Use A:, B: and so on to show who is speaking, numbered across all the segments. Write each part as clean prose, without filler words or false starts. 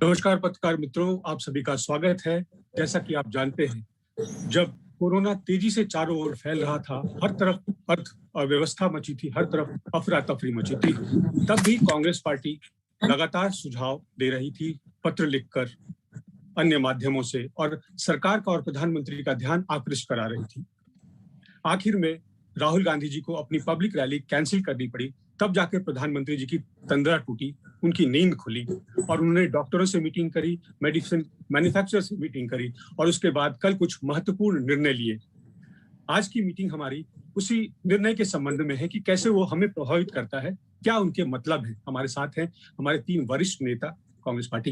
A: नमस्कार पत्रकार मित्रों, आप सभी का स्वागत है। जैसा कि आप जानते हैं, जब कोरोना तेजी से चारों ओर फैल रहा था, हर तरफ अर्थव्यवस्था मची थी, हर तरफ अफरा-तफरी मची थी, तब भी कांग्रेस पार्टी लगातार सुझाव दे रही थी, पत्र लिखकर, अन्य माध्यमों से, और सरकार का और प्रधानमंत्री का ध्यान आकृष्ट करा रही थी। आखिर में राहुल गांधी जी को अपनी पब्लिक रैली कैंसिल करनी पड़ी, तब जाकर प्रधानमंत्री जी की तंद्रा टूटी, उनकी नींद खुली और उन्होंने डॉक्टरों से मीटिंग करी, मेडिसिन मैन्युफैक्चरर से मीटिंग करी और उसके बाद कल कुछ महत्वपूर्ण निर्णय लिए। आज की मीटिंग हमारी उसी निर्णय के संबंध में है कि कैसे वो हमें प्रभावित करता है, क्या उनके मतलब है। हमारे साथ हैं हमारे 3 वरिष्ठ नेता कांग्रेस पार्टी।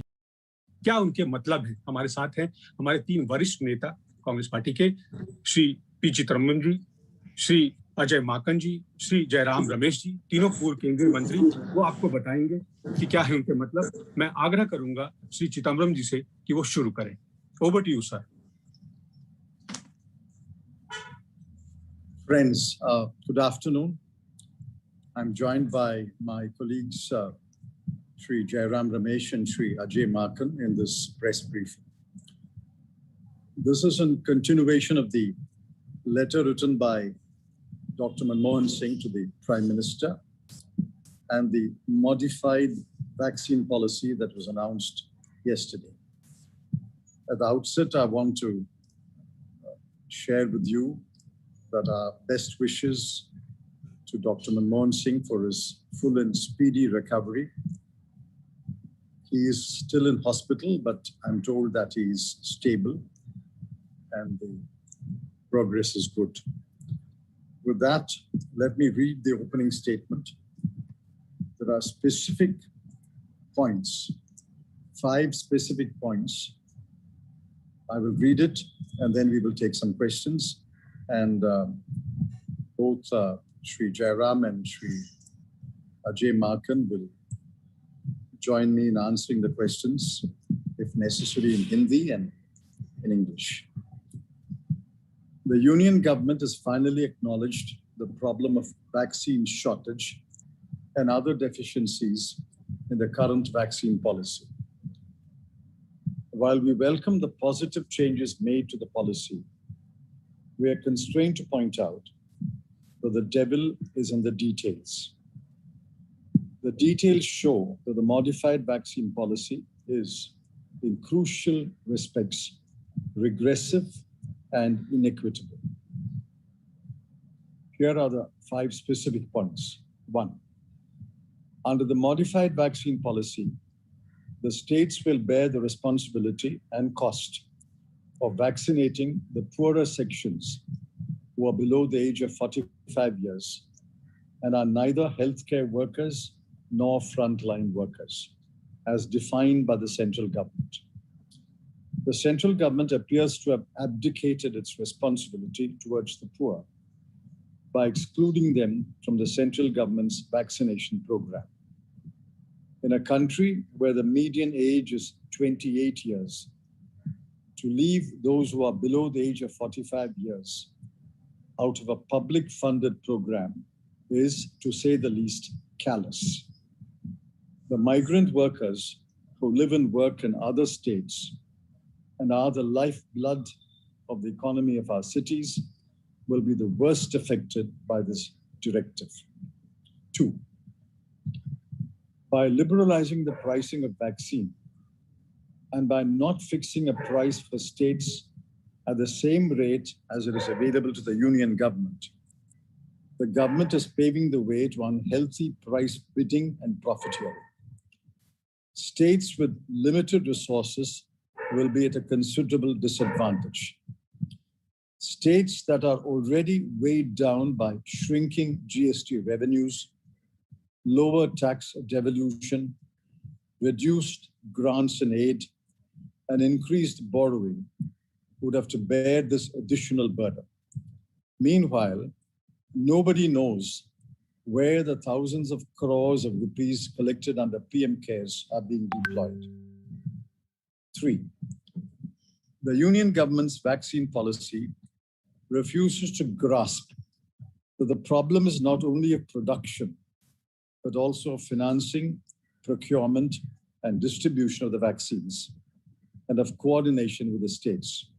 A: क्या उनके मतलब है? हमारे साथ हैं हमारे 3 वरिष्ठ नेता कांग्रेस पार्टी के, श्री पी चिदम्बरम जी, श्री अजय माकन जी, श्री जयराम रमेश जी, तीनों पूर्व केंद्रीय मंत्री। वो आपको बताएंगे कि क्या है उनके मतलब। मैं आग्रह करूंगा श्री चिदम्बरम जी से कि वो शुरू करें। Over to you sir.
B: Friends, good afternoon. I'm joined by my colleagues, Shri Jairam Ramesh and Shri Ajay Maken in this press briefing. This is a continuation of the letter written by Dr. Manmohan Singh to the Prime Minister and the modified vaccine policy that was announced yesterday. At the outset, I want to share with you that our best wishes to Dr. Manmohan Singh for his full and speedy recovery. He is still in hospital, but I'm told that he is stable and the progress is good. With that, let me read the opening statement. There are specific points, 5 specific points. I will read it and then we will take some questions. And both Shri Jairam and Shri Ajay Maken will join me in answering the questions, if necessary, in Hindi and in English. The Union government has finally acknowledged the problem of vaccine shortage and other deficiencies in the current vaccine policy. While we welcome the positive changes made to the policy, we are constrained to point out that the devil is in the details. The details show that the modified vaccine policy is, in crucial respects, regressive and inequitable. Here are the 5 specific points. 1. Under the modified vaccine policy, the states will bear the responsibility and cost of vaccinating the poorer sections who are below the age of 45 years and are neither healthcare workers nor frontline workers, as defined by the central government. The central government appears to have abdicated its responsibility towards the poor by excluding them from the central government's vaccination program. In a country where the median age is 28 years, to leave those who are below the age of 45 years out of a public-funded program is, to say the least, callous. The migrant workers who live and work in other states and are the lifeblood of the economy of our cities will be the worst affected by this directive. 2. By liberalizing the pricing of vaccine, and by not fixing a price for states at the same rate as it is available to the union government, the government is paving the way to unhealthy price bidding and profiteering. States with limited resources will be at a considerable disadvantage. States that are already weighed down by shrinking GST revenues, lower tax devolution, reduced grants and aid, and increased borrowing would have to bear this additional burden. Meanwhile, nobody knows where the thousands of crores of rupees collected under PM CARES are being deployed. 3. The union government's vaccine policy refuses to grasp that the problem is not only of production, but also of financing, procurement, and distribution of the vaccines, and of coordination with the states.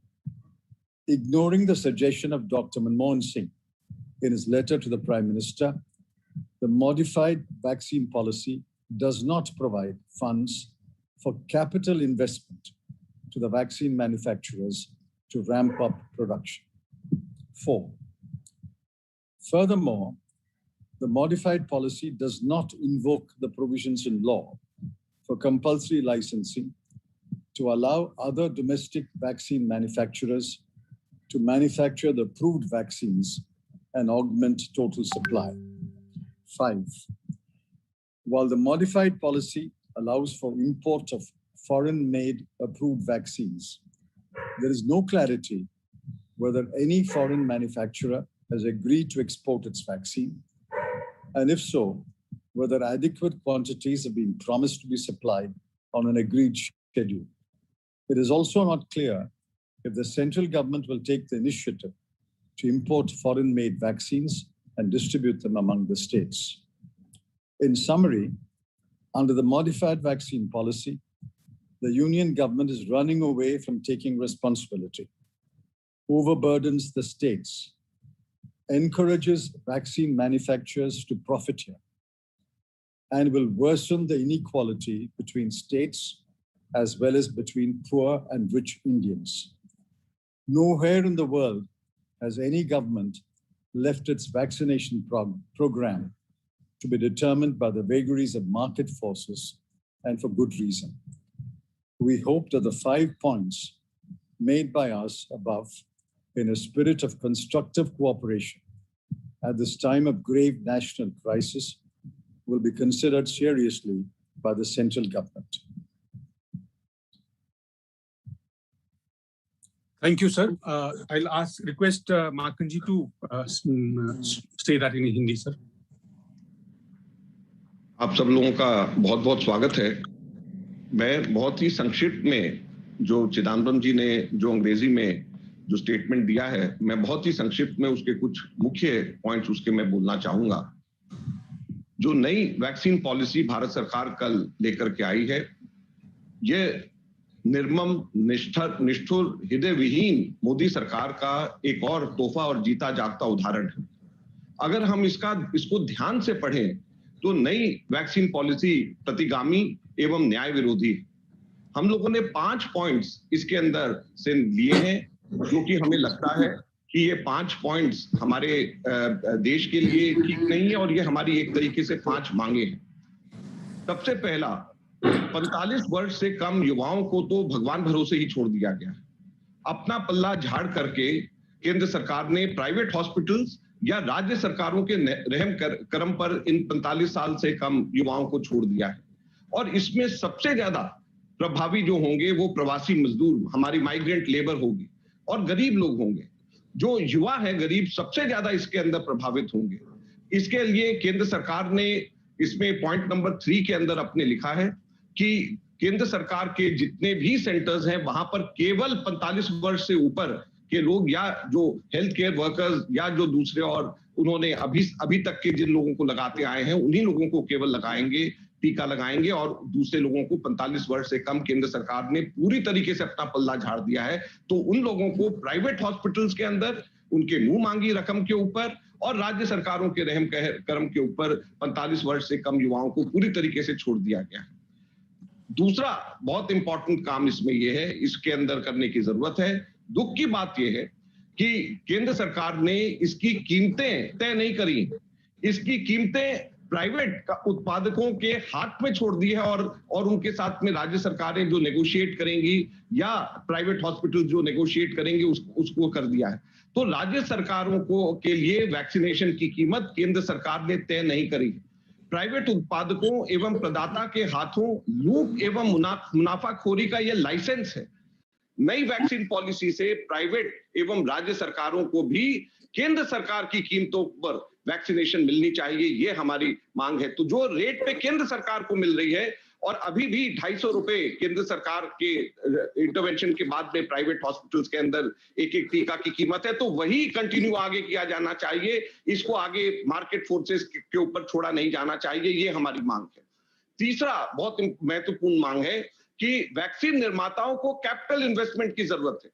B: Ignoring the suggestion of Dr. Manmohan Singh in his letter to the Prime Minister, the modified vaccine policy does not provide funds for capital investment to the vaccine manufacturers to ramp up production. 4. Furthermore, the modified policy does not invoke the provisions in law for compulsory licensing to allow other domestic vaccine manufacturers to manufacture the approved vaccines and augment total supply. 5. While the modified policy allows for import of foreign-made approved vaccines, there is no clarity whether any foreign manufacturer has agreed to export its vaccine, and if so, whether adequate quantities have been promised to be supplied on an agreed schedule. It is also not clear if the central government will take the initiative to import foreign-made vaccines and distribute them among the states. In summary, under the modified vaccine policy, the union government is running away from taking responsibility, overburdens the states, encourages vaccine manufacturers to profit here, and will worsen the inequality between states as well as between poor and rich Indians. Nowhere in the world has any government left its vaccination program to be determined by the vagaries of market forces, and for good reason. We hope that the 5 points made by us above, in a spirit of constructive cooperation at this time of grave national crisis, will be considered seriously by the central government.
A: Thank you, sir. I'll request Maken ji to say that in Hindi, sir.
C: आप सब लोगों का बहुत बहुत स्वागत है। मैं बहुत ही संक्षिप्त में जो चिदम्बरम जी ने जो अंग्रेजी में जो स्टेटमेंट दिया है, मैं बहुत ही संक्षिप्त में उसके कुछ मुख्य पॉइंट्स उसके मैं बोलना चाहूंगा। जो नई वैक्सीन पॉलिसी भारत सरकार कल लेकर के आई है, ये निर्मम, निष्ठुर, हृदय विहीन मोदी सरकार का एक और तोहफा और जीता जागता उदाहरण है। अगर हम इसको ध्यान से पढ़ें तो नई वैक्सीन पॉलिसी प्रतिगामी एवं न्याय विरोधी। हम लोगों ने 5 पॉइंट्स इसके अंदर से लिए हैं, जो कि हमें लगता है कि ये 5 पॉइंट्स हमारे देश के लिए ठीक नहीं है और ये हमारी एक तरीके से 5 मांगे हैं। सबसे पहला, 45 वर्ष से कम युवाओं को तो भगवान भरोसे ही छोड़ दिया गया है। अपना पल्ला झाड़ करके केंद्र सरकार ने प्राइवेट हॉस्पिटल्स या राज्य सरकारों के रहम करम पर इन 45 साल से कम युवाओं को छोड़ दिया है। और इसमें सबसे ज्यादा प्रभावी जो होंगे वो प्रवासी मजदूर, हमारी माइग्रेंट लेबर होगी और गरीब लोग होंगे। जो युवा है गरीब, सबसे ज्यादा इसके अंदर प्रभावित होंगे। इसके लिए केंद्र सरकार ने इसमें पॉइंट नंबर 3 के अंदर अपने लिखा है कि केंद्र सरकार के जितने भी सेंटर्स हैं वहां पर केवल 45 वर्ष से ऊपर के लोग या जो हेल्थ केयर वर्कर्स या जो दूसरे और उन्होंने अभी तक के जिन लोगों को लगाते आए हैं उन्हीं लोगों को केवल लगाएंगे, टीका लगाएंगे, और दूसरे लोगों को 45 वर्ष से कम केंद्र सरकार ने पूरी तरीके से अपना पल्ला झाड़ दिया है। तो उन लोगों को प्राइवेट हॉस्पिटल्स के अंदर उनके मुंह मांगी रकम के ऊपर और राज्य सरकारों के रहम करम के ऊपर 45 वर्ष से कम युवाओं को पूरी तरीके से छोड़ दिया गया है। दूसरा बहुत इंपॉर्टेंट काम इसमें यह है, इसके अंदर करने की जरूरत है। दुख की बात यह है कि केंद्र सरकार ने इसकी कीमतें तय नहीं करी, इसकी कीमतें प्राइवेट उत्पादकों के हाथ में छोड़ दी है और उनके साथ में राज्य सरकारें जो नेगोशिएट करेंगी या प्राइवेट हॉस्पिटल जो नेगोशिएट करेंगे उसको कर दिया है। तो राज्य सरकारों को के लिए वैक्सीनेशन की कीमत केंद्र सरकार ने तय नहीं करी। प्राइवेट उत्पादकों एवं प्रदाता के हाथों लूट एवं मुनाफाखोरी का यह लाइसेंस है। नई वैक्सीन पॉलिसी से प्राइवेट एवं राज्य सरकारों को भी केंद्र सरकार की कीमतों पर वैक्सीनेशन मिलनी चाहिए, ये हमारी मांग है। तो जो रेट पे केंद्र सरकार को मिल रही है और अभी भी 250 रुपए केंद्र सरकार के इंटरवेंशन के बाद में प्राइवेट हॉस्पिटल्स के अंदर एक टीका की कीमत है, तो वही कंटिन्यू आगे किया जाना चाहिए। इसको आगे मार्केट फोर्सेस के ऊपर छोड़ा नहीं जाना चाहिए, ये हमारी मांग है। तीसरा बहुत महत्वपूर्ण मांग है कि वैक्सीन निर्माताओं को कैपिटल इन्वेस्टमेंट की जरूरत है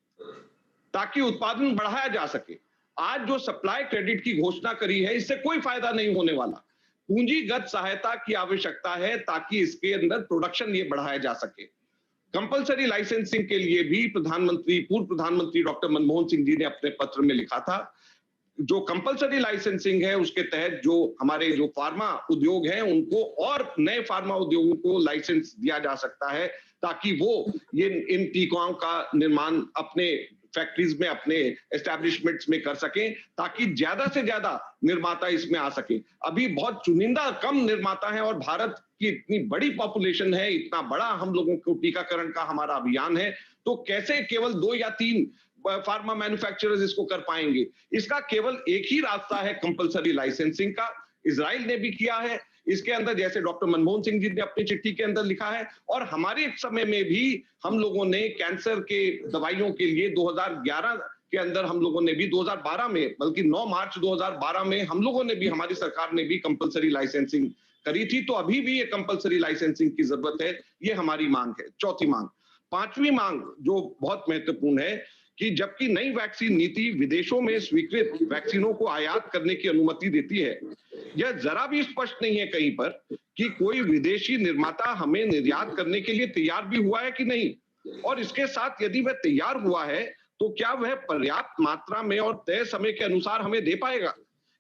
C: ताकि उत्पादन बढ़ाया जा सके। आज जो सप्लाई क्रेडिट की घोषणा करी है, इससे कोई फायदा नहीं होने वाला। पूंजीगत सहायता की आवश्यकता है ताकि इसके अंदर प्रोडक्शन ये बढ़ाया जा सके। कंपलसरी लाइसेंसिंग के लिए भी पूर्व प्रधानमंत्री डॉक्टर मनमोहन सिंह जी ने अपने पत्र में लिखा था। जो कंपलसरी लाइसेंसिंग है उसके तहत जो हमारे जो फार्मा उद्योग हैं उनको और नए फार्मा उद्योगों को लाइसेंस दिया जा सकता है ताकि वो ये इन टीकाओं का निर्माण अपने फैक्ट्रीज में, अपने एस्टैब्लिशमेंट्स में कर सकें ताकि ज्यादा से ज्यादा निर्माता इसमें आ सके। अभी बहुत चुनिंदा कम निर्माता हैं और भारत की इतनी बड़ी पॉपुलेशन है, इतना बड़ा हम लोगों को टीकाकरण का हमारा अभियान है, तो कैसे केवल 2 या 3 फार्मा मैन्युफैक्चरर्स इसको कर पाएंगे? इसका केवल एक ही रास्ता है कंपलसरी लाइसेंसिंग का। इजराइल ने भी किया है इसके अंदर, जैसे डॉक्टर मनमोहन सिंह जी ने अपनी चिट्ठी के अंदर लिखा है, और हमारे समय में भी हम लोगों ने कैंसर के दवाइयों के लिए 2011 के अंदर हम लोगों ने भी 2012 में, बल्कि 9 मार्च 2012 में हम लोगों ने भी, हमारी सरकार ने भी कंपलसरी लाइसेंसिंग करी थी। तो अभी भी ये कंपलसरी लाइसेंसिंग की जरूरत है, ये हमारी मांग है। चौथी मांग। पांचवी मांग जो बहुत महत्वपूर्ण है कि जबकि नई वैक्सीन नीति विदेशों में स्वीकृत वैक्सीनों को आयात करने की अनुमति देती है, यह जरा भी स्पष्ट नहीं है कहीं पर कि कोई विदेशी निर्माता हमें निर्यात करने के लिए तैयार भी हुआ है कि नहीं, और इसके साथ यदि वह तैयार हुआ है तो क्या वह पर्याप्त मात्रा में और तय समय के अनुसार हमें दे पाएगा।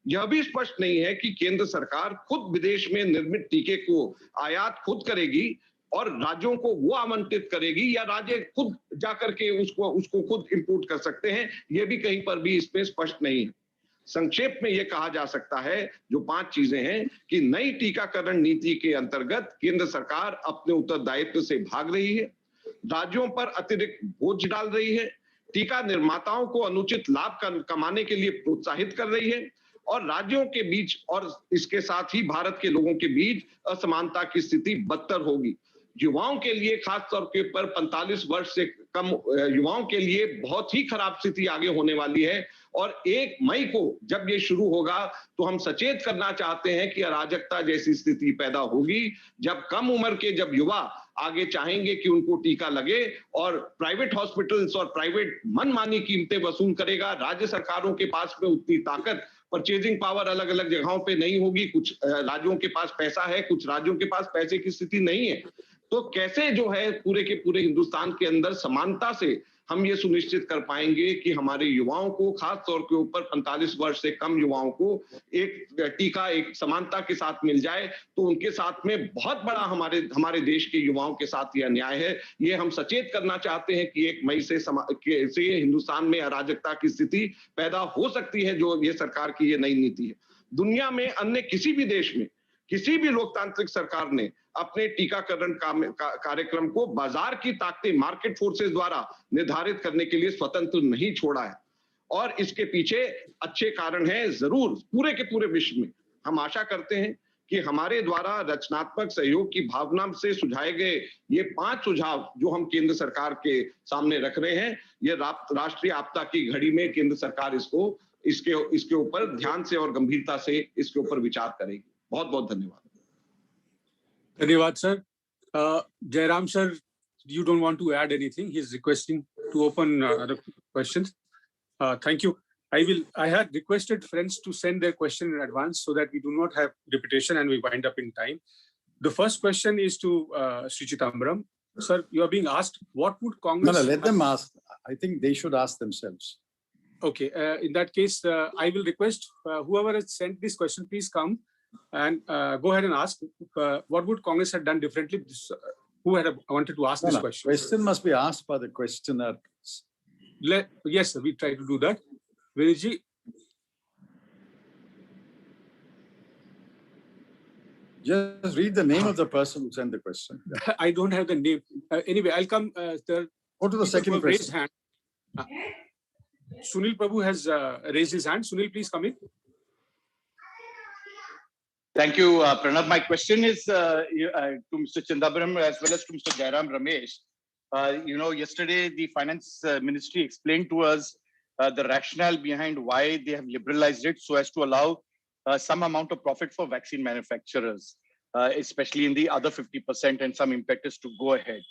C: यह भी स्पष्ट नहीं है कि केंद्र सरकार खुद विदेश में निर्मित टीके को आयात खुद करेगी और राज्यों को वो आवंटित करेगी, या राज्य खुद जाकर के उसको खुद इंपोर्ट कर सकते हैं। यह भी कहीं पर भी इसमें स्पष्ट नहीं है। संक्षेप में यह कहा जा सकता है जो 5 चीजें हैं कि नई टीकाकरण नीति के अंतर्गत केंद्र सरकार अपने उत्तरदायित्व से भाग रही है, राज्यों पर अतिरिक्त बोझ डाल रही है, टीका निर्माताओं को अनुचित लाभ कमाने के लिए प्रोत्साहित कर रही है, और राज्यों के बीच और इसके साथ ही भारत के लोगों के बीच असमानता की स्थिति बदतर होगी। युवाओं के लिए, खास तौर के पर 45 वर्ष से कम युवाओं के लिए बहुत ही खराब स्थिति आगे होने वाली है। और 1 मई को जब ये शुरू होगा तो हम सचेत करना चाहते हैं कि अराजकता जैसी स्थिति पैदा होगी, जब कम उम्र के जब युवा आगे चाहेंगे कि उनको टीका लगे, और प्राइवेट हॉस्पिटल्स और प्राइवेट मनमानी कीमतें वसूल करेगा। राज्य सरकारों के पास में उतनी ताकत, परचेजिंग पावर अलग अलग जगहों पे नहीं होगी। कुछ राज्यों के पास पैसा है, कुछ राज्यों के पास पैसे की स्थिति नहीं है। तो कैसे जो है पूरे के पूरे हिंदुस्तान के अंदर समानता से हम ये सुनिश्चित कर पाएंगे कि हमारे युवाओं को, खास तौर के ऊपर 45 वर्ष से कम युवाओं को एक टीका एक समानता के साथ मिल जाए। तो उनके साथ में बहुत बड़ा हमारे देश के युवाओं के साथ ये अन्याय है। ये हम सचेत करना चाहते हैं कि 1 मई से हिंदुस्तान में अराजकता की स्थिति पैदा हो सकती है, जो ये सरकार की ये नई नीति है। दुनिया में अन्य किसी भी देश में किसी भी लोकतांत्रिक सरकार ने अपने टीकाकरण कार्यक्रम को बाजार की ताकतें, मार्केट फोर्सेस द्वारा निर्धारित करने के लिए स्वतंत्र नहीं छोड़ा है, और इसके पीछे अच्छे कारण हैं जरूर पूरे के पूरे विश्व में। हम आशा करते हैं कि हमारे द्वारा रचनात्मक सहयोग की भावना से सुझाए गए ये 5 सुझाव जो हम केंद्र सरकार के सामने रख रहे हैं, ये राष्ट्रीय आपदा की घड़ी में केंद्र सरकार इसके ऊपर ध्यान से और गंभीरता से इसके ऊपर विचार करेगी। बहुत बहुत धन्यवाद।
A: धन्यवाद sir. Jairam sir, you don't want to add anything? He's requesting to open other questions. Thank you. I had requested friends to send their question in advance so that we do not have repetition and we wind up in time. The first question is to Sri Chidambaram. Sir, you are being asked, what would Congress...
B: No, let them ask. I think they should ask themselves.
A: Okay. In that case, I will request whoever has sent this question, please come and go ahead and ask what would Congress have done differently. Who had wanted to ask this question?
B: Question must be asked by the questioner.
A: Yes, sir, we try to do that. Viniji.
B: Just read the name of the person who sent the question.
A: I don't have the name. Anyway, I'll come.
B: Go to the second question.
A: Hand. Sunil Prabhu has raised his hand. Sunil, please come in.
D: Thank you, Pranav. My question is to Mr. Chidambaram as well as to Mr. Jairam Ramesh. Yesterday the Finance Ministry explained to us the rationale behind why they have liberalized it so as to allow some amount of profit for vaccine manufacturers. especially in the other 50% and some impetus to go ahead.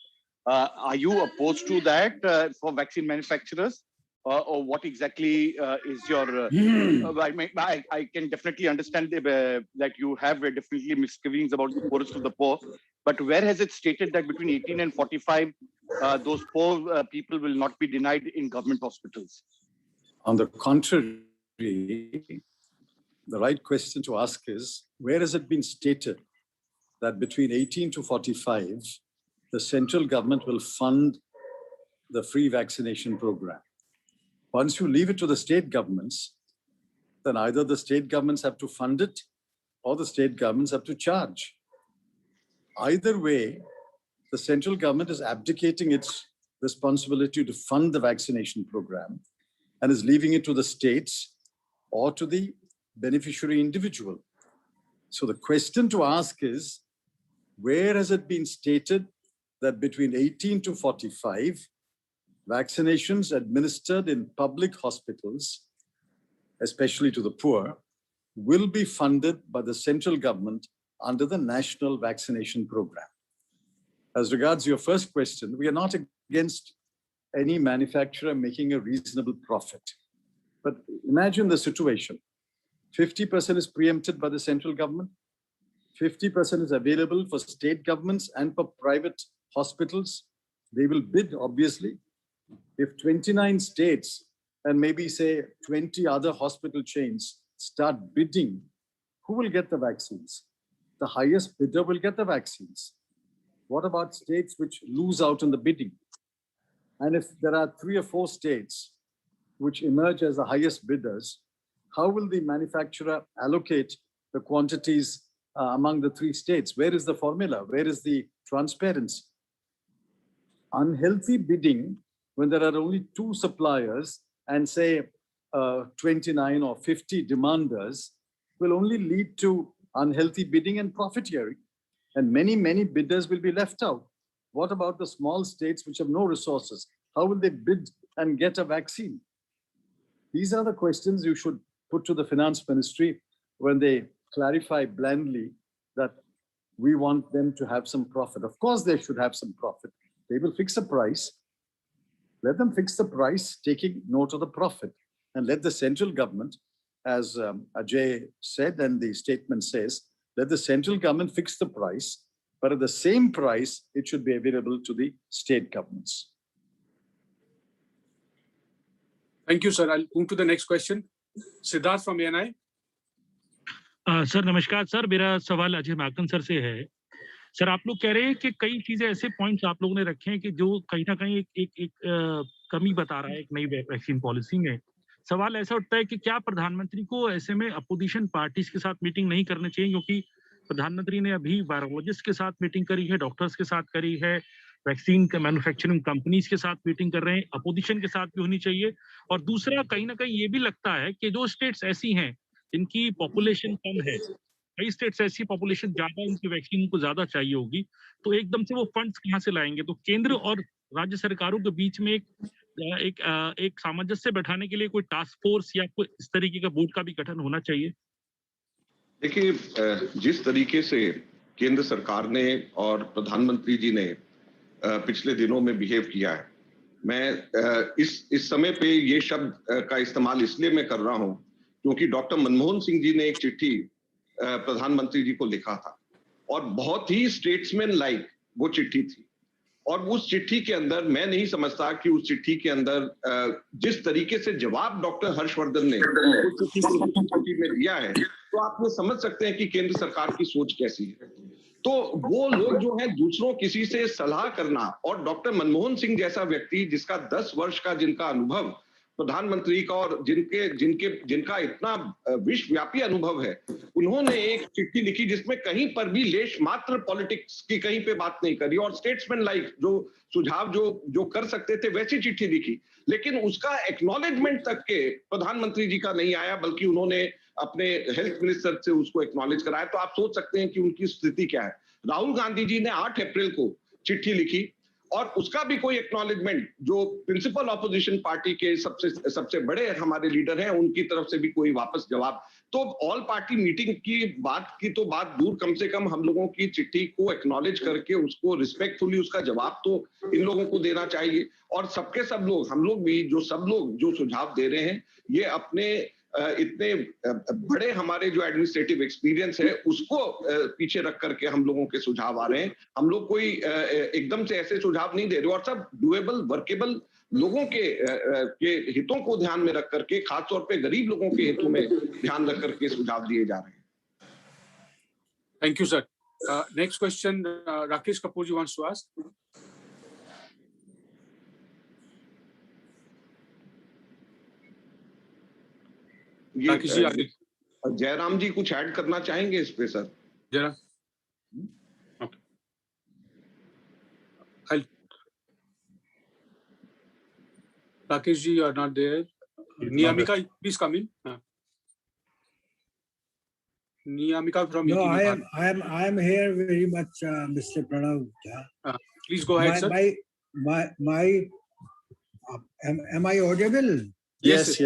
D: Are you opposed to that for vaccine manufacturers? Or what exactly is your... I can definitely understand that you have definitely misgivings about the poorest of the poor, but where has it stated that between 18 and 45, those poor people will not be denied in government hospitals?
B: On the contrary, the right question to ask is, where has it been stated that between 18 to 45, the central government will fund the free vaccination program? Once you leave it to the state governments, then either the state governments have to fund it or the state governments have to charge. Either way, the central government is abdicating its responsibility to fund the vaccination program and is leaving it to the states or to the beneficiary individual. So the question to ask is, where has it been stated that between 18 to 45, vaccinations administered in public hospitals, especially to the poor, will be funded by the central government under the National Vaccination Program? As regards your first question, we are not against any manufacturer making a reasonable profit. But imagine the situation. 50% is preempted by the central government. 50% is available for state governments and for private hospitals. They will bid, obviously. If 29 states and maybe say 20 other hospital chains start bidding, who will get the vaccines? The highest bidder will get the vaccines. What about states which lose out in the bidding? And if there are 3 or 4 states which emerge as the highest bidders, how will the manufacturer allocate the quantities among the 3 states? Where is the formula? Where is the transparency? Unhealthy bidding, when there are only 2 suppliers and say 29 or 50 demanders, will only lead to unhealthy bidding and profiteering. And many, many bidders will be left out. What about the small states which have no resources? How will they bid and get a vaccine? These are the questions you should put to the finance ministry when they clarify blandly that we want them to have some profit. Of course, they should have some profit. They will fix a price. Let them fix the price, taking note of the profit. And let the central government, as Ajay said and the statement says, let the central government fix the price, but at the same price, it should be available to the state governments.
A: Thank you, sir. I'll move to the next question. Siddharth from ANI.
E: Sir नमस्कार sir, मेरा सवाल Ajay Maken sir से है। Sir आप लोग कह रहे हैं कि कई चीजें ऐसे पॉइंट्स आप लोगों ने रखे हैं कि जो कहीं ना कहीं एक कमी बता रहा है एक नई वैक्सीन पॉलिसी में। सवाल ऐसा उठता है कि क्या प्रधानमंत्री को ऐसे में अपोजिशन पार्टीज के साथ मीटिंग नहीं करनी चाहिए, क्योंकि प्रधानमंत्री ने अभी वायरोलॉजिस्ट के साथ मीटिंग करी है, डॉक्टर्स के साथ करी है, वैक्सीन के मैन्युफैक्चरिंग कंपनीज के साथ मीटिंग कर रहे हैं, अपोजिशन के साथ भी होनी चाहिए। और दूसरा कहीं ना कहीं ये भी लगता है कि जो स्टेट्स ऐसी हैं जिनकी पॉपुलेशन कम है, कई स्टेट्स ऐसी पॉपुलेशन ज्यादा, उनकी वैक्सीन को ज्यादा चाहिए होगी, तो एकदम से वो फंड्स कहाँ से लाएंगे? तो केंद्र और राज्य सरकारों के बीच में एक सामंजस्य बैठाने के लिए कोई टास्क फोर्स या कोई इस तरीके का बोर्ड का भी गठन होना चाहिए।
C: देखिए, जिस तरीके से केंद्र सरकार ने और प्रधानमंत्री जी ने पिछले दिनों में बिहेव किया है, मैं इस समय पे ये शब्द का इस्तेमाल इसलिए मैं कर रहा हूं क्योंकि डॉक्टर मनमोहन सिंह जी ने एक चिट्ठी प्रधानमंत्री जी को लिखा था और बहुत ही स्टेट्समैन लाइक वो चिट्ठी थी। और उस चिट्ठी के अंदर मैं नहीं समझता कि उस चिट्ठी के अंदर जिस तरीके से जवाब डॉक्टर हर्षवर्धन ने उस चिट्ठी में दिया है, तो आप ये समझ सकते हैं कि केंद्र सरकार की सोच कैसी है। तो वो लोग जो है दूसरों किसी से सलाह करना, और डॉक्टर मनमोहन सिंह जैसा व्यक्ति जिसका 10 वर्ष का जिनका अनुभव प्रधानमंत्री का और जिनका इतना विश्वव्यापी अनुभव है, उन्होंने एक चिट्ठी लिखी जिसमें कहीं पर भी लेश मात्र पॉलिटिक्स की कहीं पे बात नहीं करी और स्टेट्समैन लाइक जो सुझाव जो कर सकते थे वैसी चिट्ठी लिखी, लेकिन उसका एक्नॉलेजमेंट तक के प्रधानमंत्री जी का नहीं आया, बल्कि उन्होंने अपने हेल्थ मिनिस्टर से उसको एक्नॉलेज कराया। तो आप सोच सकते हैं कि उनकी स्थिति क्या है। राहुल गांधी जी ने 8 अप्रैल को चिट्ठी लिखी और उसका भी कोई एक्नॉलेजमेंट जो प्रिंसिपल ऑपोजिशन पार्टी के सबसे बड़े हमारे लीडर हैं उनकी तरफ से भी कोई वापस जवाब। तो ऑल पार्टी मीटिंग की तो बात दूर, कम से कम हम लोगों की चिट्ठी को एक्नॉलेज करके उसको रिस्पेक्टफुली उसका जवाब तो इन लोगों को देना चाहिए। और सब लोग हम लोग भी सब लोग जो सुझाव दे रहे हैं ये अपने इतने बड़े हमारे जो एडमिनिस्ट्रेटिव एक्सपीरियंस है उसको पीछे रख करके हम लोगों के सुझाव आ रहे हैं। हम लोग कोई एकदम से ऐसे सुझाव नहीं दे रहे और सब डुएबल वर्केबल लोगों के हितों को ध्यान में रख करके, खासतौर पे गरीब लोगों के हितों में ध्यान रख करके सुझाव दिए जा रहे हैं।
A: Thank you, sir. Next question, Rakesh Kapoor ji wants to ask. Rakesh ji आगे।
C: जयराम जी कुछ ऐड करना चाहेंगे इस पे sir?
A: Jairam, Rakesh ji, you are not there. Niyamika, please come in. Niyamika from
F: No,
A: ET.
F: I am here very much, Mr. Pranav.
A: Please go ahead, sir.
F: Am I audible?
B: Yes.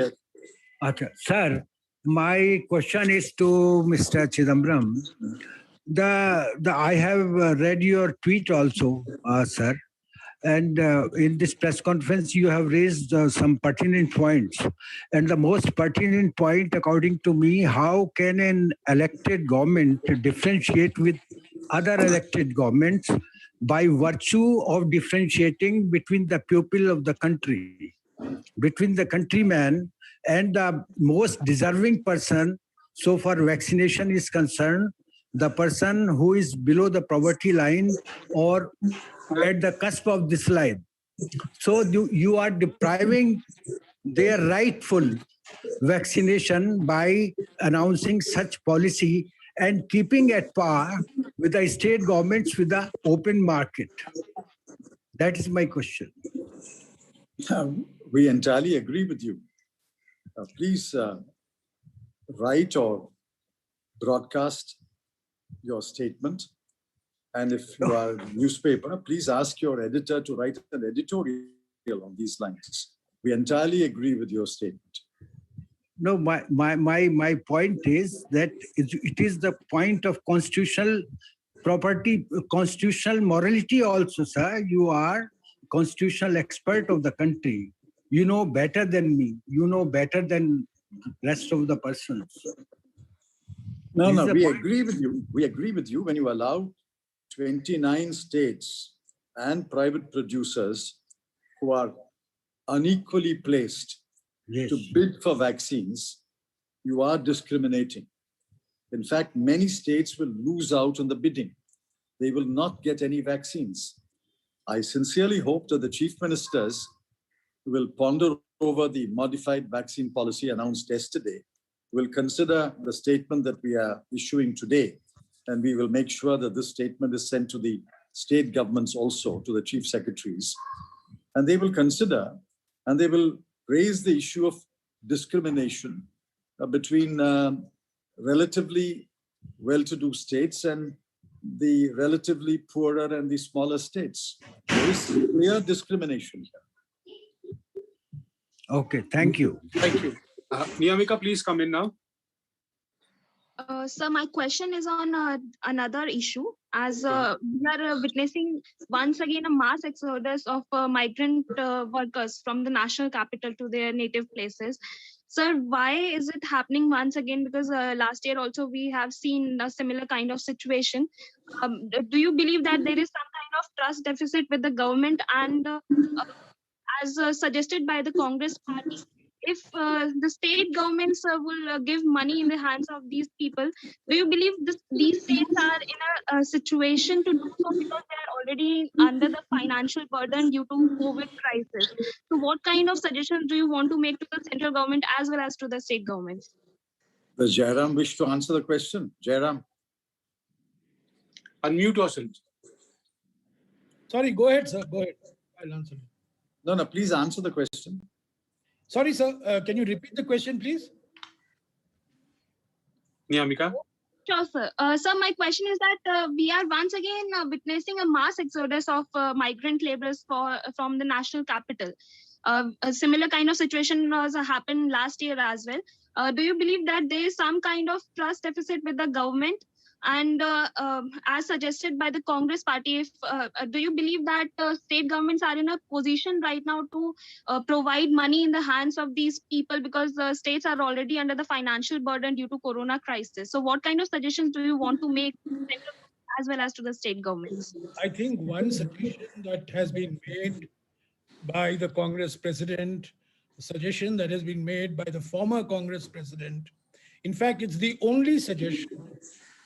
F: Okay. Sir, my question is to Mr. Chidambaram. I have read your tweet also, sir. And in this press conference, you have raised some pertinent points. And the most pertinent point, according to me, how can an elected government differentiate with other elected governments by virtue of differentiating between the people of the country, between the countryman and the most deserving person, so far vaccination is concerned, the person who is below the poverty line or at the cusp of this line. So you are depriving their rightful vaccination by announcing such policy and keeping at par with the state governments with the open market. That is my question.
B: We entirely agree with you. Please write or broadcast your statement. And if you are a newspaper, please ask your editor to write an editorial on these lines. We entirely agree with your statement.
F: No, my point is that it is the point of constitutional property, constitutional morality also, sir. You are constitutional expert of the country. You know better than me. You know better than rest of the persons.
B: No, we agree with you. We agree with you when you allow 29 states and private producers who are unequally placed to bid for vaccines. You are discriminating. In fact, many states will lose out on the bidding. They will not get any vaccines. I sincerely hope that the chief ministers will ponder over the modified vaccine policy announced yesterday, will consider the statement that we are issuing today, and we will make sure that this statement is sent to the state governments also, to the chief secretaries, and they will consider and they will raise the issue of discrimination between relatively well-to-do states and the relatively poorer and the smaller states. There is clear discrimination here.
F: Okay, thank you.
A: Thank you. Niyamika, please come in now.
G: Sir, my question is on another issue. As we are witnessing once again a mass exodus of migrant workers from the national capital to their native places. Sir, why is it happening once again? Because last year also we have seen a similar kind of situation. Do you believe that there is some kind of trust deficit with the government? And as suggested by the Congress party, if the state governments will give money in the hands of these people, do you believe these states are in a situation to do so because they are already under the financial burden due to COVID crisis? So what kind of suggestions do you want to make to the central government as well as to the state governments?
B: Does Jairam wish to answer the question? Jairam?
A: Unmute yourself.
H: Sorry, go ahead, sir. Go ahead. I'll answer.
B: No, please answer the question.
H: Sorry, sir. Can you repeat the question, please?
A: Niyamika?
G: Sure, sir. Sir, my question is that we are once again witnessing a mass exodus of migrant laborers from the national capital. A similar kind of situation was happened last year as well. Do you believe that there is some kind of trust deficit with the government? And as suggested by the Congress party, do you believe that state governments are in a position right now to provide money in the hands of these people, because the states are already under the financial burden due to corona crisis? So what kind of suggestions do you want to make to the central as well as to the state governments?
H: I think one suggestion that has been made by the Congress president, a suggestion that has been made by the former Congress president. In fact, it's the only suggestion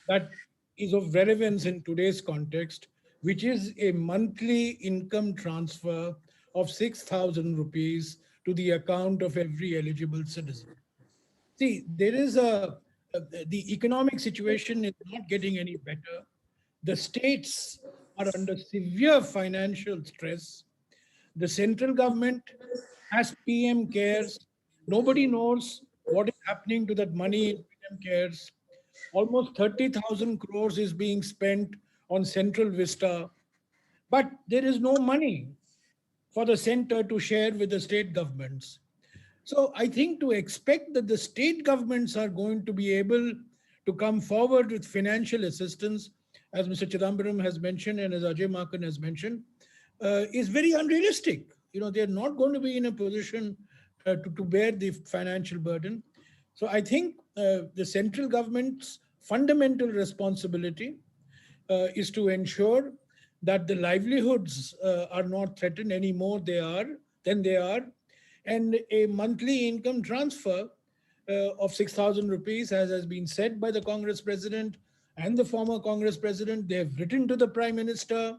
H: that is of relevance in today's context, which is a monthly income transfer of 6,000 rupees to the account of every eligible citizen. See, the economic situation is not getting any better. The states are under severe financial stress. The central government has PM cares. Nobody knows what is happening to that money in PM cares. Almost 30,000 crores is being spent on Central Vista, but there is no money for the center to share with the state governments. So I think to expect that the state governments are going to be able to come forward with financial assistance, as Mr. Chidambaram has mentioned and as Ajay Maken has mentioned, is very unrealistic. You know, they're not going to be in a position to bear the financial burden. So I think the central government's fundamental responsibility is to ensure that the livelihoods are not threatened any more than they are. And a monthly income transfer of 6,000 rupees, as has been said by the Congress president and the former Congress president, they have written to the Prime Minister,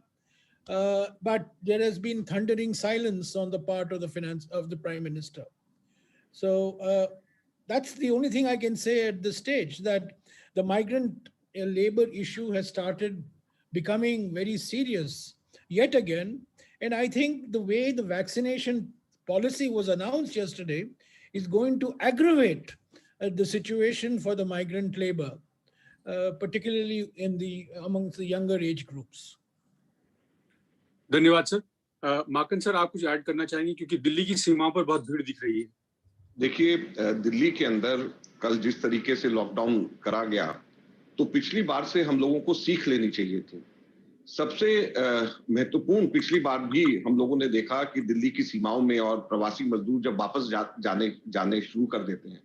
H: but there has been thundering silence on the part of the Prime Minister. So that's the only thing I can say at this stage, that the migrant labor issue has started becoming very serious yet again. And I think the way the vaccination policy was announced yesterday is going to aggravate the situation for the migrant labor, particularly amongst the younger age groups.
A: धन्यवाद sir. माकन sir, आप कुछ add करना चाहेंगे, क्योंकि दिल्ली की सीमाओं पर बहुत भीड़ दिख रही है।
C: देखिए, दिल्ली के अंदर कल जिस तरीके से लॉकडाउन करा गया, तो पिछली बार से हम लोगों को सीख लेनी चाहिए थी। सबसे महत्वपूर्ण, पिछली बार भी हम लोगों ने देखा कि दिल्ली की सीमाओं में और प्रवासी मजदूर जब वापस जाने शुरू कर देते हैं,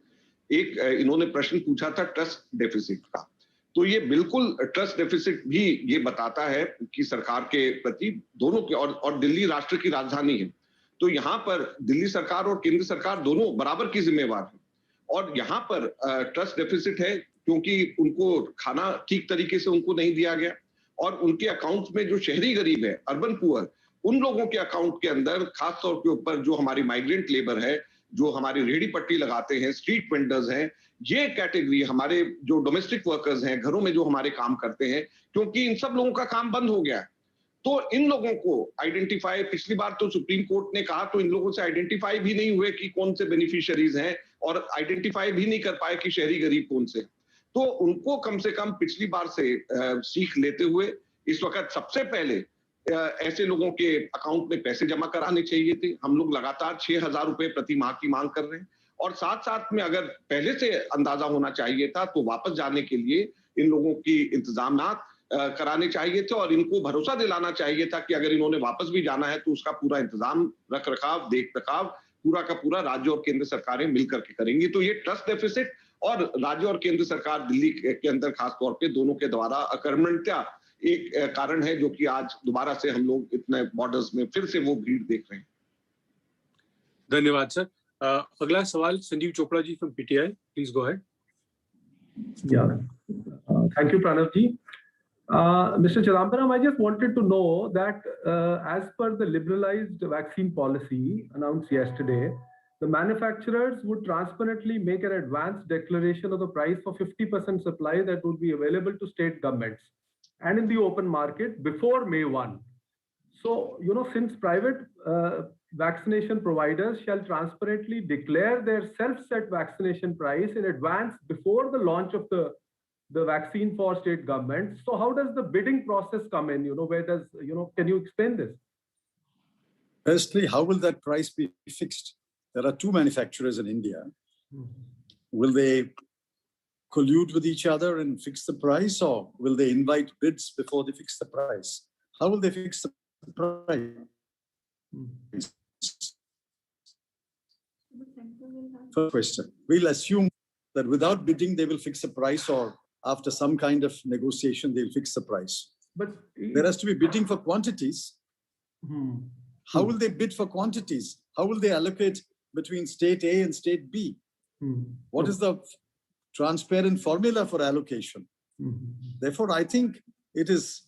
C: एक इन्होंने प्रश्न पूछा था ट्रस्ट डेफिसिट का। तो ये बिल्कुल ट्रस्ट डेफिसिट भी ये बताता है कि सरकार के प्रति दोनों के, और दिल्ली राष्ट्र की राजधानी है, तो यहाँ पर दिल्ली सरकार और केंद्र सरकार दोनों बराबर की जिम्मेवार है। और यहाँ पर ट्रस्ट डेफिसिट है क्योंकि उनको खाना ठीक तरीके से उनको नहीं दिया गया, और उनके अकाउंट्स में जो शहरी गरीब है, अर्बन पुअर, उन लोगों के अकाउंट के अंदर खास तौर के ऊपर जो हमारी माइग्रेंट लेबर है, जो हमारी रेहड़ी पट्टी लगाते हैं, स्ट्रीट वेंडर्स हैं, ये कैटेगरी, हमारे जो डोमेस्टिक वर्कर्स हैं, घरों में जो हमारे काम करते हैं, क्योंकि इन सब लोगों का काम बंद हो गया है। तो इन लोगों को आइडेंटिफाई, पिछली बार तो सुप्रीम कोर्ट ने कहा, तो इन लोगों से आइडेंटिफाई भी नहीं हुए कि कौन से बेनिफिशियरीज हैं, और आइडेंटिफाई भी नहीं कर पाए कि शहरी गरीब कौन से। तो उनको कम से कम पिछली बार से सीख लेते हुए इस वक्त सबसे पहले ऐसे लोगों के अकाउंट में पैसे जमा कराने चाहिए थे। हम लोग लगातार 6,000 रुपए प्रति माह की मांग कर रहे हैं, और साथ साथ में अगर पहले से अंदाजा होना चाहिए था तो वापस जाने के लिए इन लोगों की इंतजामात कराने चाहिए थे, और इनको भरोसा दिलाना चाहिए था कि अगर इन्होंने वापस भी जाना है तो उसका पूरा इंतजाम, रख रखाव, देख रखाव पूरा का पूरा राज्य और केंद्र सरकारें मिलकर के करेंगी। तो ये ट्रस्ट डेफिसिट और राज्य और केंद्र सरकार दिल्ली के अंदर खास तौर पे दोनों के द्वारा अकर्मण्यता एक कारण है, जो कि आज दोबारा से हम लोग इतने बॉर्डर्स में फिर से वो भीड़ देख रहे हैं।
A: धन्यवाद सर। अगला सवाल Sanjeev Chopra ji from PTI, please go ahead.
I: Thank you, Pranav ji. Mr. Chidambaram, I just wanted to know that as per the liberalized vaccine policy announced yesterday, the manufacturers would transparently make an advance declaration of the price for 50% supply that would be available to state governments and in the open market before May 1. So, you know, since private vaccination providers shall transparently declare their self-set vaccination price in advance before the launch of the the vaccine for state governments. So how does the bidding process come in? Where does, can you explain this?
B: Firstly, how will that price be fixed? There are two manufacturers in India. Will they collude with each other and fix the price, or will they invite bids before they fix the price? How will they fix the price? First question. We'll assume that without bidding, they will fix the price, or after some kind of negotiation, they'll fix the price.
I: But
B: there has to be bidding for quantities. How will they bid for quantities? How will they allocate between state A and state B? What is the transparent formula for allocation? Therefore, I think it is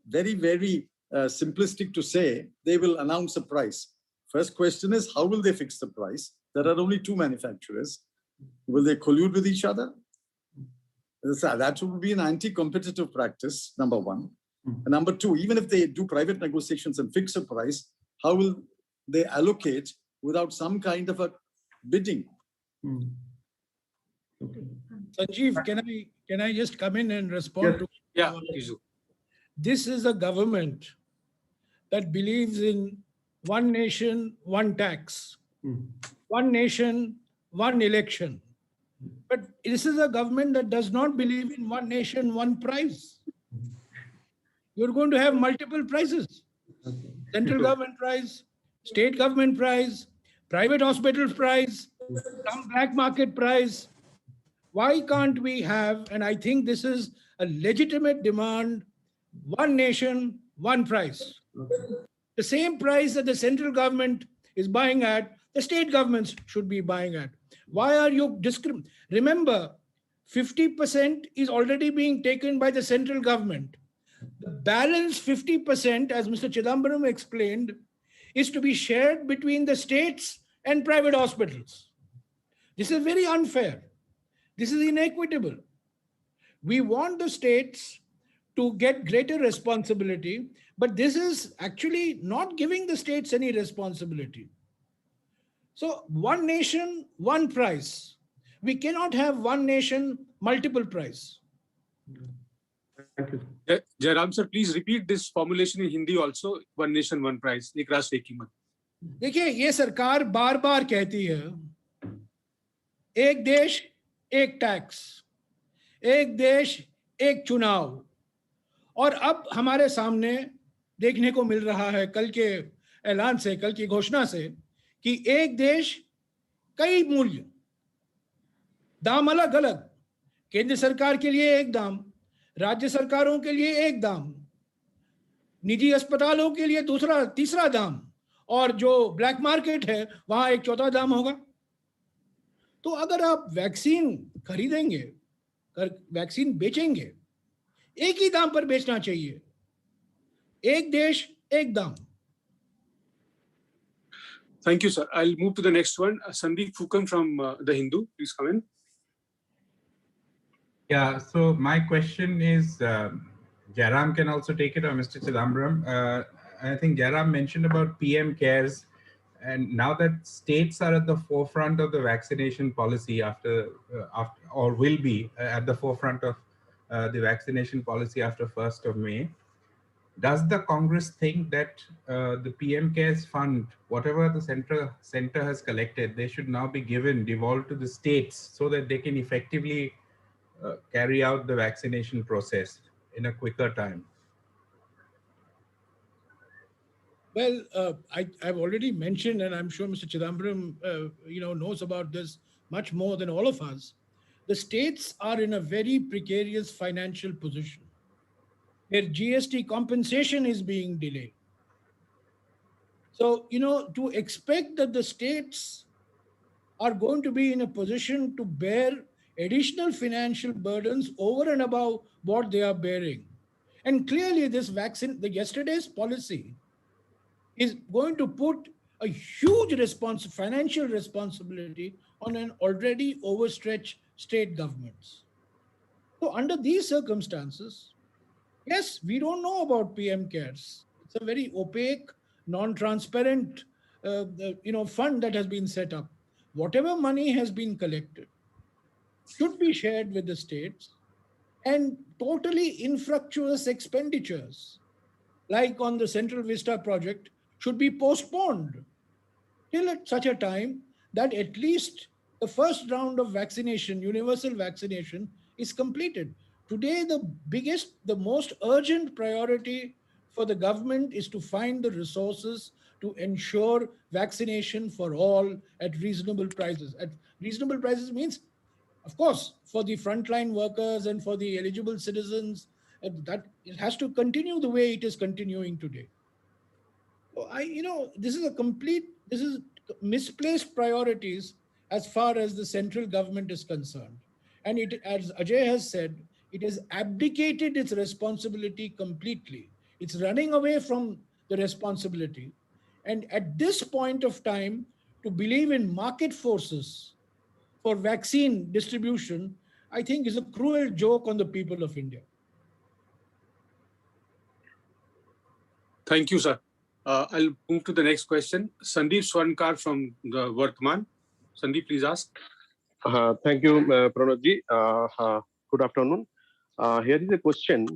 B: very, very simplistic to say they will announce a price. First question is, how will they fix the price? There are only two manufacturers. Will they collude with each other? That would be an anti-competitive practice, number one. And number two, even if they do private negotiations and fix a price, how will they allocate without some kind of a bidding?
H: Sanjeev, can I just come in and respond to?
A: Yeah, please do.
H: This is a government that believes in one nation, one tax, one nation, one election. But this is a government that does not believe in one nation, one price. You're going to have multiple prices. Central government price, state government price, private hospital price, some black market price. Why can't we have, and I think this is a legitimate demand, one nation, one price. The same price that the central government is buying at, the state governments should be buying at. Why are you discriminating? Remember, 50% is already being taken by the central government. The balance 50%, as Mr. Chidambaram explained, is to be shared between the states and private hospitals. This is very unfair. This is inequitable. We want the states to get greater responsibility, but this is actually not giving the states any responsibility. So one nation, one price. We cannot have one nation, multiple price.
I: Thank you.
A: Jairam sir, please repeat this formulation in Hindi also. One nation, one price. एक राष्ट्र एक कीमत.
H: देखिए, ये सरकार बार बार कहती है, एक देश, एक टैक्स, एक देश, एक चुनाव. और अब हमारे सामने देखने को मिल रहा है कल के ऐलान से, कल की घोषणा से, कि एक देश, कई मूल्य, दाम अलग अलग. केंद्र सरकार के लिए एक दाम, राज्य सरकारों के लिए एक दाम, निजी अस्पतालों के लिए दूसरा, तीसरा दाम, और जो ब्लैक मार्केट है वहां एक चौथा दाम होगा. तो अगर आप वैक्सीन खरीदेंगे, वैक्सीन बेचेंगे, एक ही दाम पर बेचना चाहिए. एक देश, एक दाम.
A: Thank you, sir. I'll move to the next one. Sandeep Fukan from The Hindu. Please come in.
J: Yeah, so my question is, Jairam can also take it, or Mr. Chidambaram. I think Jairam mentioned about PM cares, and now that states are at the forefront of the vaccination policy or will be at the forefront of the vaccination policy after 1st of May, does the Congress think that the PM cares fund, whatever the center has collected, they should now be devolved to the states so that they can effectively carry out the vaccination process in a quicker time?
H: Well, I've already mentioned, and I'm sure Mr. Chidambaram, knows about this much more than all of us. The states are in a very precarious financial position. Their GST compensation is being delayed. So, to expect that the states are going to be in a position to bear additional financial burdens over and above what they are bearing. And clearly this yesterday's policy is going to put a huge financial responsibility on an already overstretched state governments. So under these circumstances, yes, we don't know about PM cares. It's a very opaque, non-transparent, fund that has been set up. Whatever money has been collected should be shared with the states, and totally infructuous expenditures, like on the Central Vista project, should be postponed till at such a time that at least the first round of vaccination, universal vaccination, is completed. Today, the most urgent priority for the government is to find the resources to ensure vaccination for all at reasonable prices. At reasonable prices means, of course, for the frontline workers and for the eligible citizens, that it has to continue the way it is continuing today. This is misplaced priorities as far as the central government is concerned. And it, as Ajay has said, it has abdicated its responsibility completely. It's running away from the responsibility. And at this point of time, to believe in market forces for vaccine distribution, I think is a cruel joke on the people of India.
A: Thank you, sir. I'll move to the next question. Sandeep Swarnkar from the Vartman. Sandeep, please ask.
K: Thank you, Pranodji. Good afternoon. Here is a question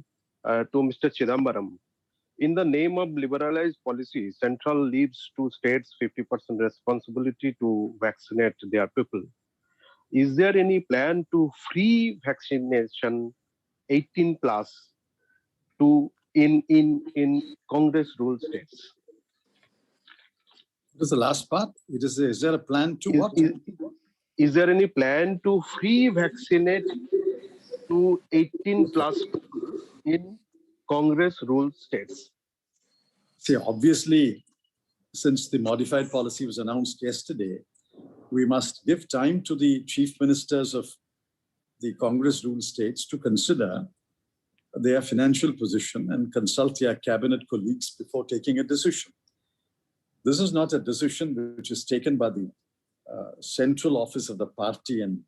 K: to Mr. Chidambaram. In the name of liberalized policy, Central leaves to states 50% responsibility to vaccinate their people. Is there any plan to free vaccination 18 plus to in Congress ruled states?
B: What is the last part? Is there a plan to what?
K: Is there any plan to free vaccinate to 18 plus in Congress ruled states?
B: See, obviously, since the modified policy was announced yesterday, we must give time to the chief ministers of the Congress ruled states to consider their financial position and consult their cabinet colleagues before taking a decision. This is not a decision which is taken by the central office of the party and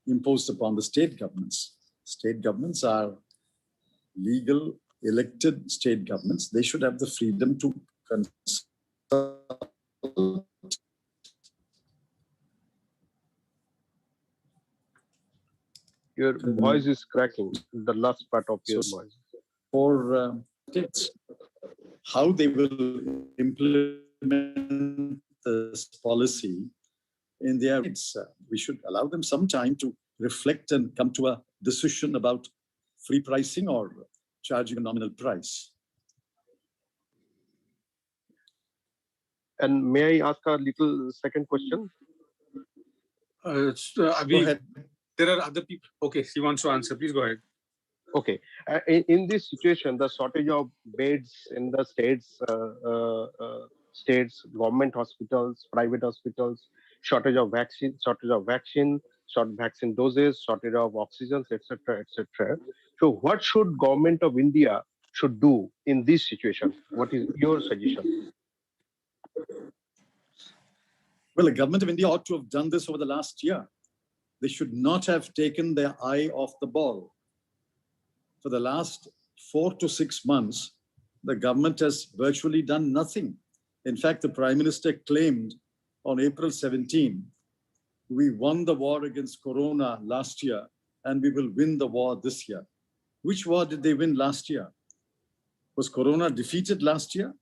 B: imposed upon the state governments. State governments are legal, elected state governments. They should have the freedom to consult.
K: Your voice is cracking, the last part of your voice.
B: For states, how they will implement this policy in their states, we should allow them some time to reflect and come to a decision about free pricing or charging a nominal price.
K: And may I ask a little second question?
B: Go ahead.
A: There are other people. Okay, he wants to answer. Please go ahead.
K: Okay. In this situation, the shortage of beds in the states, government hospitals, private hospitals, shortage of vaccine, short vaccine doses, shortage of oxygen, etc., etc. So, what should government of India should do in this situation? What is your suggestion?
B: Well, the government of India ought to have done this over the last year. They should not have taken their eye off the ball. For the last 4 to 6 months, the government has virtually done nothing. In fact, the Prime Minister claimed on April 17, we won the war against Corona last year and we will win the war this year. Which war did they win last year? Was Corona defeated last year?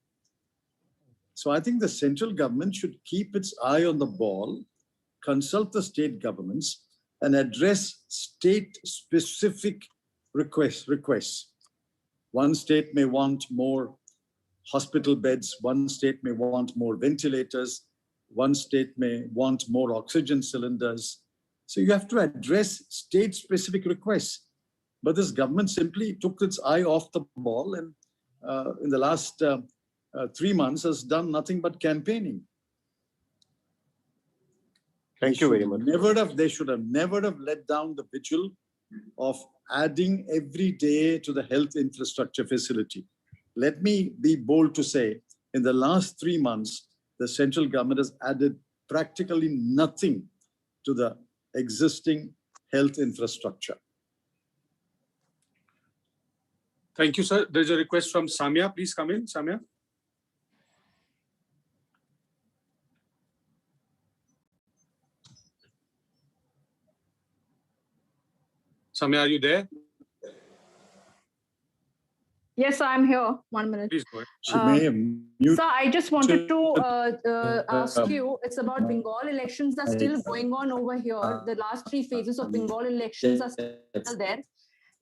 B: So I think the central government should keep its eye on the ball, consult the state governments, and address state-specific requests. One state may want more hospital beds, one state may want more ventilators, one state may want more oxygen cylinders. So you have to address state-specific requests. But this government simply took its eye off the ball and in the last 3 months has done nothing but campaigning.
K: Thank you very much.
B: They should have never have let down the vigil of adding every day to the health infrastructure facility. Let me be bold to say, in the last 3 months, the central government has added practically nothing to the existing health infrastructure.
A: Thank you, sir. There's a request from Samya. Please come in, Samya. Samya, are you there?
L: Yes, I'm here. 1 minute.
A: Please go ahead.
B: She may mute.
L: Sir, I just wanted to ask you, it's about Bengal elections are still going on over here. The last 3 phases of Bengal elections are still there.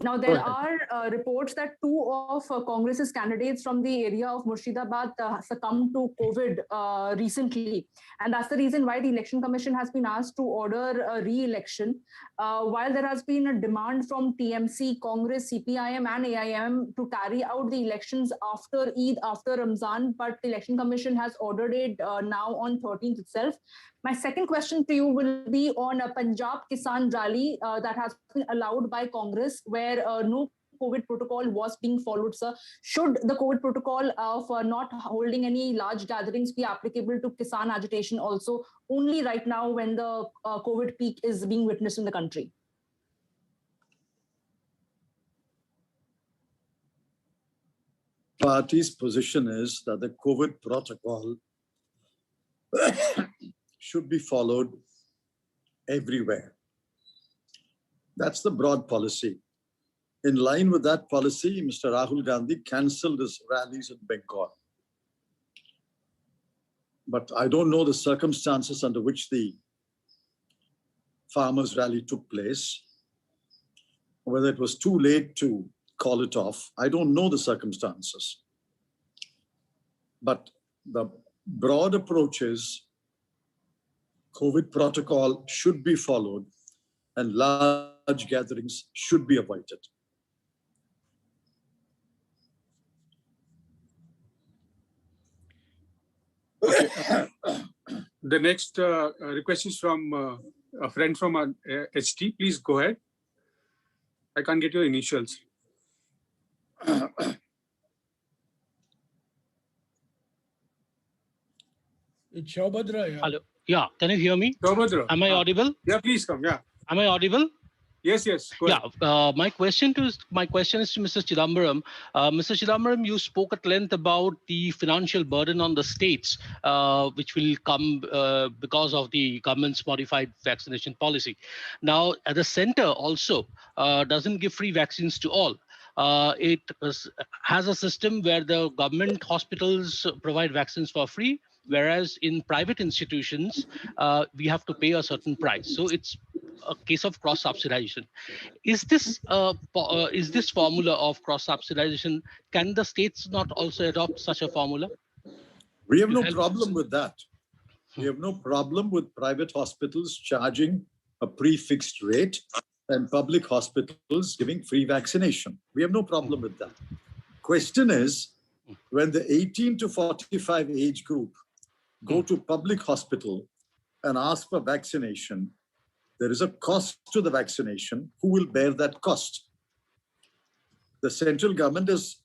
L: Now, there are reports that 2 of Congress's candidates from the area of Murshidabad succumbed to COVID recently. And that's the reason why the Election Commission has been asked to order a re-election. While there has been a demand from TMC, Congress, CPIM and AIM to carry out the elections after Eid, after Ramzan, but the Election Commission has ordered it now on 13th itself. My second question to you will be on a Punjab Kisan rally that has been allowed by Congress, where no COVID protocol was being followed, sir. Should the COVID protocol of not holding any large gatherings be applicable to Kisan agitation also, only right now when the COVID peak is being witnessed in the country?
B: Party's position is that the COVID protocol should be followed everywhere. That's the broad policy. In line with that policy, Mr. Rahul Gandhi cancelled his rallies in Bengal. But I don't know the circumstances under which the farmers' rally took place, whether it was too late to call it off. I don't know the circumstances. But the broad approach is COVID protocol should be followed and large gatherings should be avoided.
A: The next request is from a friend from HT. Please go ahead. I can't get your initials.
H: It's Shaubhadra.
M: Hello. Yeah, can you hear me?
A: Shaubhadra.
M: Am I audible?
A: Yeah, please come. Yeah.
M: Am I audible?
A: Yes, yes. Go ahead.
M: My question is to Mr. Chidambaram. Mr. Chidambaram, you spoke at length about the financial burden on the states, which will come because of the government's modified vaccination policy. Now, at the center also doesn't give free vaccines to all. It has a system where the government hospitals provide vaccines for free, whereas in private institutions, we have to pay a certain price. So it's a case of cross-subsidization. Is this formula of cross-subsidization, can the states not also adopt such a formula?
B: We have no problem with that. We have no problem with private hospitals charging a prefixed rate and public hospitals giving free vaccination. We have no problem with that. Question is, when the 18 to 45 age group go to public hospital and ask for vaccination, there is a cost to the vaccination. Who will bear that cost? The central government has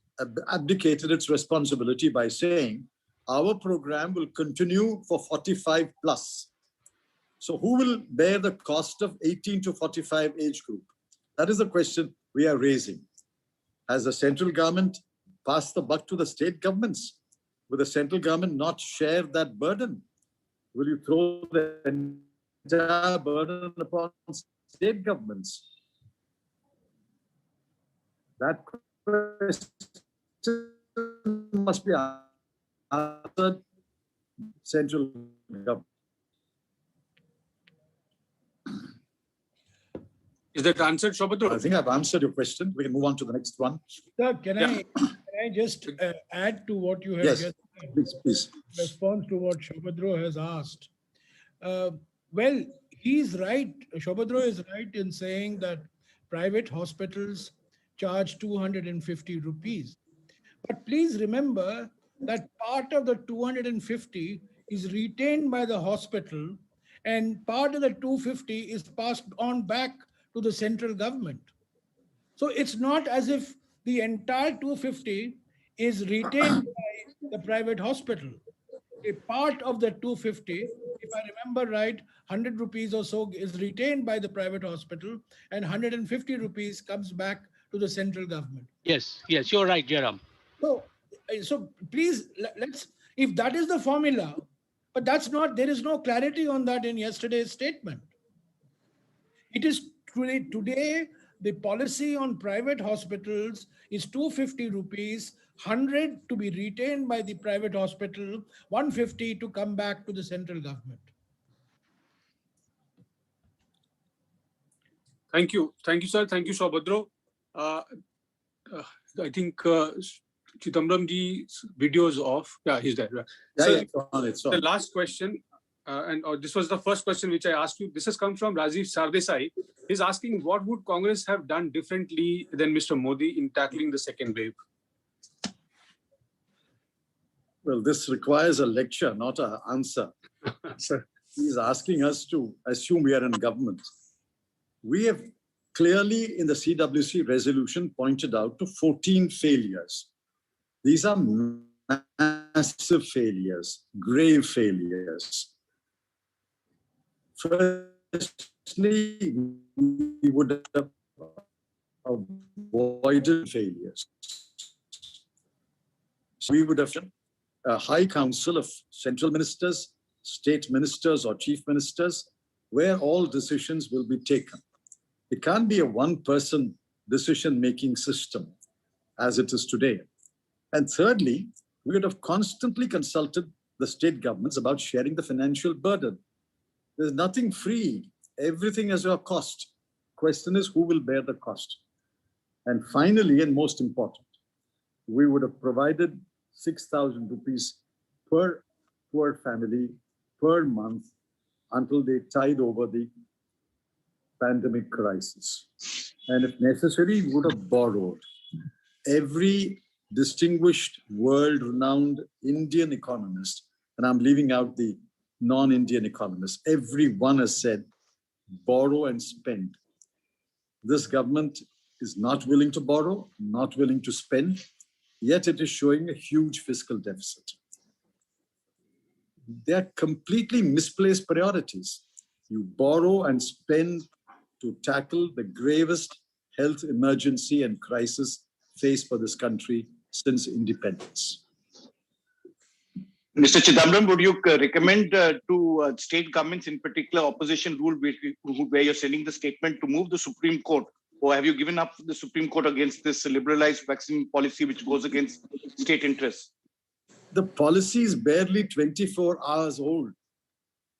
B: abdicated its responsibility by saying, our program will continue for 45 plus. So who will bear the cost of 18 to 45 age group? That is the question we are raising. Has the central government passed the buck to the state governments? Will the central government not share that burden? Will you throw the entire burden upon state governments? That question must be answered central government.
A: Is that answered, Shaubhadra?
B: I think I've answered your question. We can move on to the next one.
H: Sir, can I just add to what you have just said?
B: Please.
H: In response to what Shaubhadra has asked. Well, he's right. Shaubhadra is right in saying that private hospitals charge 250 rupees. But please remember that part of the 250 is retained by the hospital and part of the 250 is passed on back to the central government. So it's not as if the entire 250 is retained by the private hospital. A part of the 250, if I remember right, 100 rupees or so is retained by the private hospital and 150 rupees comes back to the central government.
M: Yes, you're right, Jairam.
H: So please, if that is the formula, but that's not, there is no clarity on that in yesterday's statement. It is today the policy on private hospitals is 250 rupees, 100 to be retained by the private hospital, 150 to come back to the central government.
A: Thank you, sir. Thank you, Saubhadro. I think Chidambaram ji's video is off. Yeah, he's there.
B: Yeah,
A: So
B: yeah, it's on.
A: the last question, this was the first question which I asked you. This has come from Rajiv Sardesai. He's asking, what would Congress have done differently than Mr. Modi in tackling the second wave?
B: Well, this requires a lecture, not an answer.
A: Sir.
B: He's asking us to assume we are in government. We have clearly in the CWC resolution pointed out to 14 failures. These are massive failures, grave failures. Firstly, we would have avoided failures. So we would have a high council of central ministers, state ministers or chief ministers, where all decisions will be taken. It can't be a one-person decision-making system as it is today. And thirdly, we would have constantly consulted the state governments about sharing the financial burden. There's nothing free. Everything has a cost. Question is, who will bear the cost? And finally, and most important, we would have provided 6,000 rupees per poor family per month until they tide over the pandemic crisis. And if necessary, we would have borrowed. Every distinguished, world-renowned Indian economist, and I'm leaving out the non-Indian economists, everyone has said, borrow and spend. This government is not willing to borrow, not willing to spend, yet it is showing a huge fiscal deficit. They are completely misplaced priorities. You borrow and spend to tackle the gravest health emergency and crisis faced by this country since independence.
D: Mr. Chidambaram, would you recommend to state governments, in particular opposition rule, where you're sending the statement to move the Supreme Court? Or have you given up the Supreme Court against this liberalized vaccine policy which goes against state interests?
B: The policy is barely 24 hours old,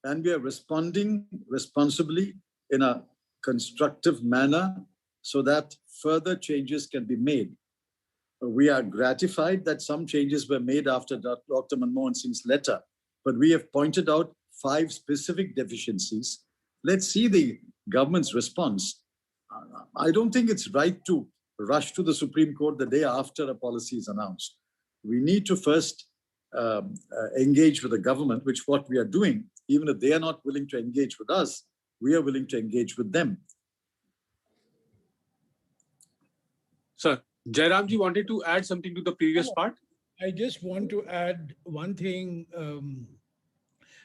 B: and we are responding responsibly in a constructive manner so that further changes can be made. We are gratified that some changes were made after Dr. Manmohan Singh's letter, but we have pointed out 5 specific deficiencies. Let's see the government's response. I don't think it's right to rush to the Supreme Court the day after a policy is announced. We need to first engage with the government, which what we are doing. Even if they are not willing to engage with us, we are willing to engage with them.
A: Sir, Jairamji wanted to add something to the previous part.
H: I just want to add one thing.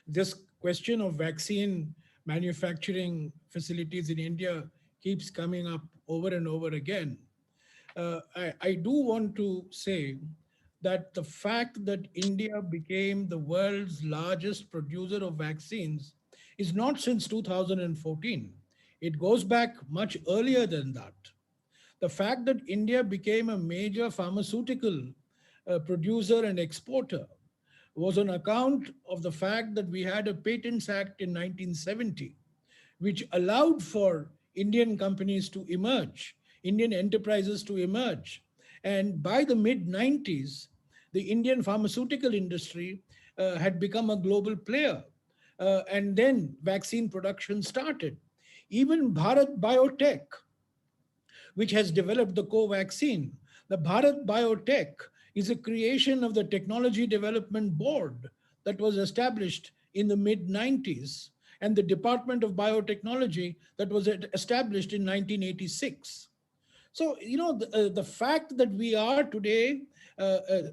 H: This question of vaccine manufacturing facilities in India keeps coming up over and over again. I do want to say that the fact that India became the world's largest producer of vaccines is not since 2014. It goes back much earlier than that. The fact that India became a major pharmaceutical producer and exporter was on account of the fact that we had a Patents Act in 1970, which allowed for Indian companies to emerge, Indian enterprises to emerge. And by the mid-90s, the Indian pharmaceutical industry had become a global player. And then vaccine production started. Even Bharat Biotech, which has developed the co-vaccine, the Bharat Biotech is a creation of the Technology Development Board that was established in the mid-90s, and the Department of Biotechnology that was established in 1986. So, you know, the fact that we are today a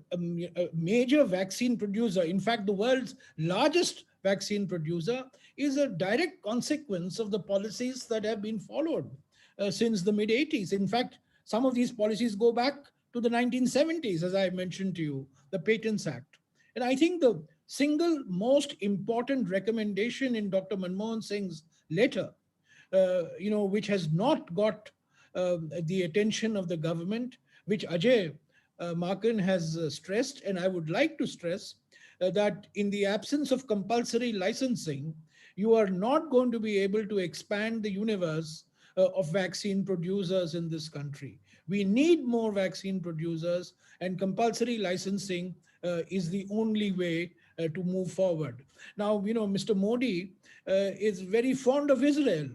H: major vaccine producer, in fact, the world's largest vaccine producer, is a direct consequence of the policies that have been followed since the mid-80s. In fact, some of these policies go back to the 1970s, as I mentioned to you, the Patents Act. And I think the single most important recommendation in Dr. Manmohan Singh's letter, which has not got the attention of the government, which Ajay Maken has stressed, and I would like to stress that in the absence of compulsory licensing, you are not going to be able to expand the universe of vaccine producers in this country. We need more vaccine producers, and compulsory licensing is the only way to move forward. Now, Mr. Modi is very fond of Israel,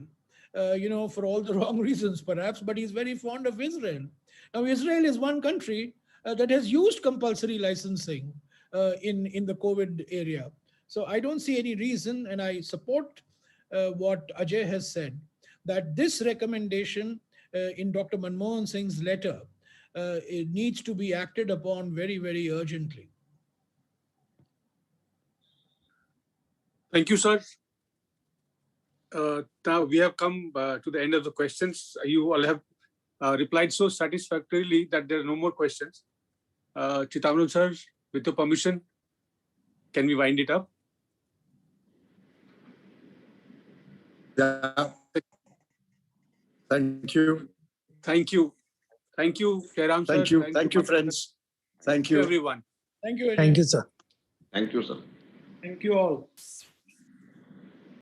H: for all the wrong reasons perhaps, but he's very fond of Israel. Now, Israel is one country that has used compulsory licensing in the COVID area. So I don't see any reason, and I support what Ajay has said, that this recommendation in Dr. Manmohan Singh's letter, it needs to be acted upon very, very urgently.
A: Thank you, sir. Now we have come to the end of the questions. You all have replied so satisfactorily that there are no more questions. Chidambaram sir, with your permission, can we wind it up?
B: Yeah. Thank you.
A: Thank you. Thank you, Jairam sir.
B: Thank you. Thank you, friends. Thank you,
A: everyone.
H: Thank you, Ajay.
N: Thank you, sir.
C: Thank you, sir.
H: Thank you all.